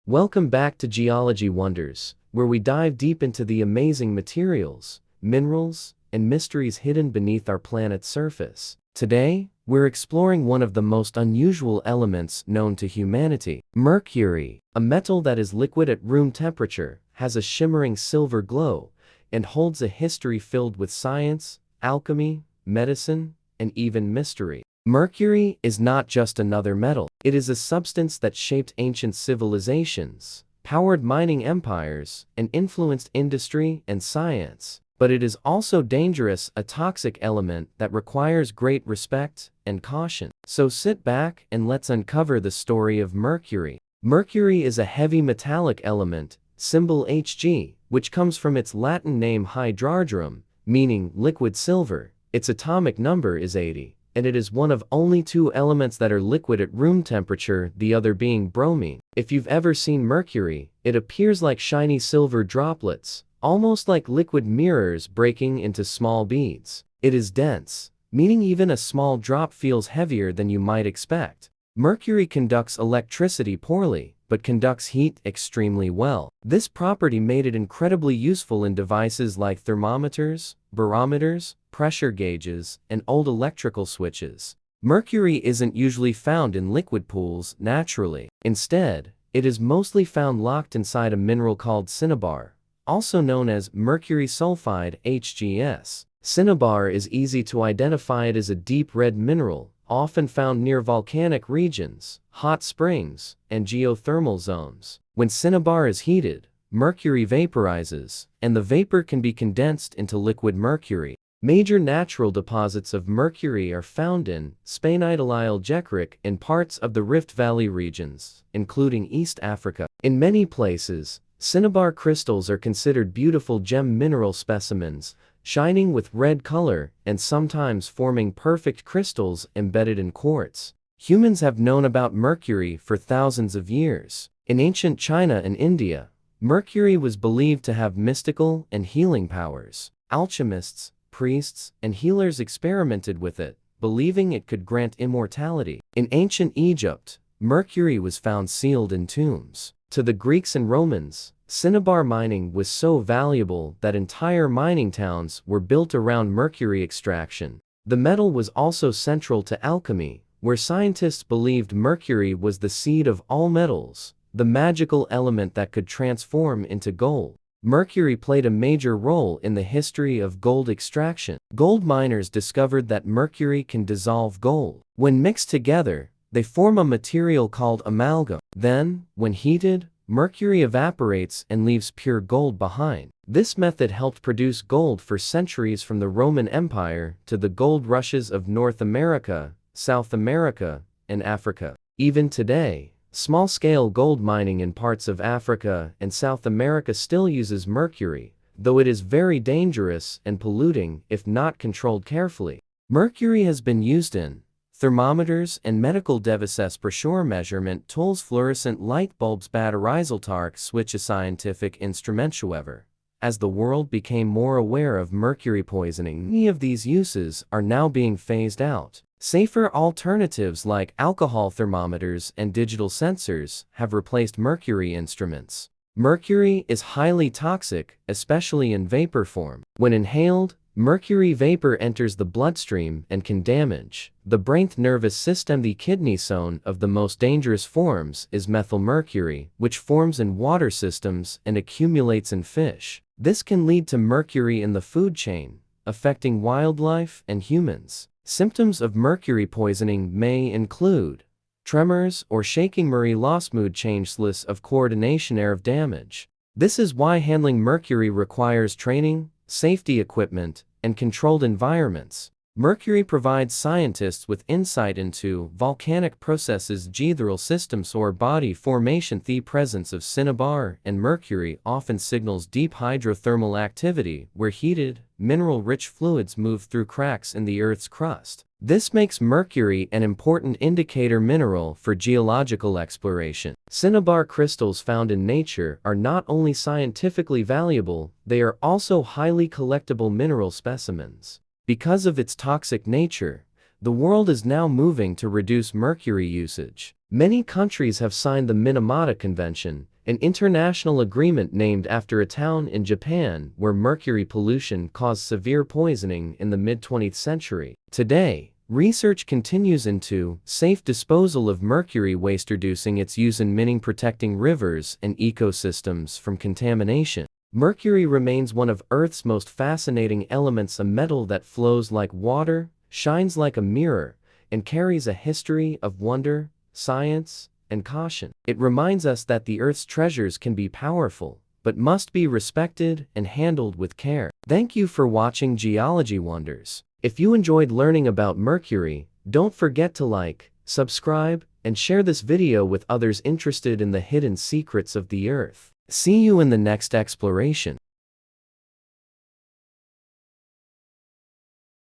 Welcome back to Geology Wonders, where we dive deep into the amazing materials, minerals, and mysteries hidden beneath our planet's surface. Today, we're exploring one of the most unusual elements known to humanity, mercury, a metal that is liquid at room temperature, has a shimmering silver glow, and holds a history filled with science, alchemy, medicine, and even mystery. Mercury is not just another metal. It is a substance that shaped ancient civilizations, powered mining empires, and influenced industry and science. But it is also dangerous, a toxic element that requires great respect and caution. So sit back and let's uncover the story of mercury. Mercury is a heavy metallic element, symbol Hg, which comes from its Latin name hydrargyrum, meaning liquid silver. Its atomic number is 80. And it is one of only two elements that are liquid at room temperature, the other being bromine. If you've ever seen mercury, it appears like shiny silver droplets, almost like liquid mirrors breaking into small beads. It is dense, meaning even a small drop feels heavier than you might expect. Mercury conducts electricity poorly, but conducts heat extremely well. This property made it incredibly useful in devices like thermometers, barometers, pressure gauges, and old electrical switches. Mercury isn't usually found in liquid pools naturally. Instead, it is mostly found locked inside a mineral called cinnabar, also known as mercury sulfide (HGS). Cinnabar is easy to identify. It is a deep red mineral, often found near volcanic regions, hot springs, and geothermal zones. When cinnabar is heated, mercury vaporizes, and the vapor can be condensed into liquid mercury. Major natural deposits of mercury are found in Spainidolyle in parts of the Rift Valley regions, including East Africa. In many places, cinnabar crystals are considered beautiful gem mineral specimens, shining with red color and sometimes forming perfect crystals embedded in quartz. Humans have known about mercury for thousands of years. In ancient China and India, mercury was believed to have mystical and healing powers. Alchemists, priests, and healers experimented with it, believing it could grant immortality. In ancient Egypt, mercury was found sealed in tombs. To the Greeks and Romans, cinnabar mining was so valuable that entire mining towns were built around mercury extraction. The metal was also central to alchemy, where scientists believed mercury was the seed of all metals, the magical element that could transform into gold. Mercury played a major role in the history of gold extraction. Gold miners discovered that mercury can dissolve gold. When mixed together, they form a material called amalgam. Then, when heated, mercury evaporates and leaves pure gold behind. This method helped produce gold for centuries, from the Roman Empire to the gold rushes of North America, South America, and Africa. Even today, small-scale gold mining in parts of Africa and South America still uses mercury, though it is very dangerous and polluting if not controlled carefully. Mercury has been used in thermometers and medical devices, pressure measurement tools, fluorescent light bulbs, batterizaltark switch, a scientific instrument. However, as the world became more aware of mercury poisoning, many of these uses are now being phased out. Safer alternatives like alcohol thermometers and digital sensors have replaced mercury instruments. Mercury is highly toxic, especially in vapor form. When inhaled, mercury vapor enters the bloodstream and can damage the brain, nervous system. The kidney stone of the most dangerous forms is methylmercury, which forms in water systems and accumulates in fish. This can lead to mercury in the food chain, affecting wildlife and humans. Symptoms of mercury poisoning may include tremors or shaking, memory loss, mood change, loss of coordination, nerve damage. This is why handling mercury requires training, safety equipment, and controlled environments. Mercury provides scientists with insight into volcanic processes, geothermal systems, or body formation. The presence of cinnabar and mercury often signals deep hydrothermal activity, where heated, mineral-rich fluids move through cracks in the Earth's crust. This makes mercury an important indicator mineral for geological exploration. Cinnabar crystals found in nature are not only scientifically valuable, they are also highly collectible mineral specimens. Because of its toxic nature, the world is now moving to reduce mercury usage. Many countries have signed the Minamata Convention, an international agreement named after a town in Japan where mercury pollution caused severe poisoning in the mid-20th century. Today, research continues into safe disposal of mercury waste, reducing its use in mining, protecting rivers and ecosystems from contamination. Mercury remains one of Earth's most fascinating elements, a metal that flows like water, shines like a mirror, and carries a history of wonder, science, and caution. It reminds us that the Earth's treasures can be powerful, but must be respected and handled with care. Thank you for watching Geology Wonders. If you enjoyed learning about Mercury, don't forget to like, subscribe, and share this video with others interested in the hidden secrets of the Earth. See you in the next exploration.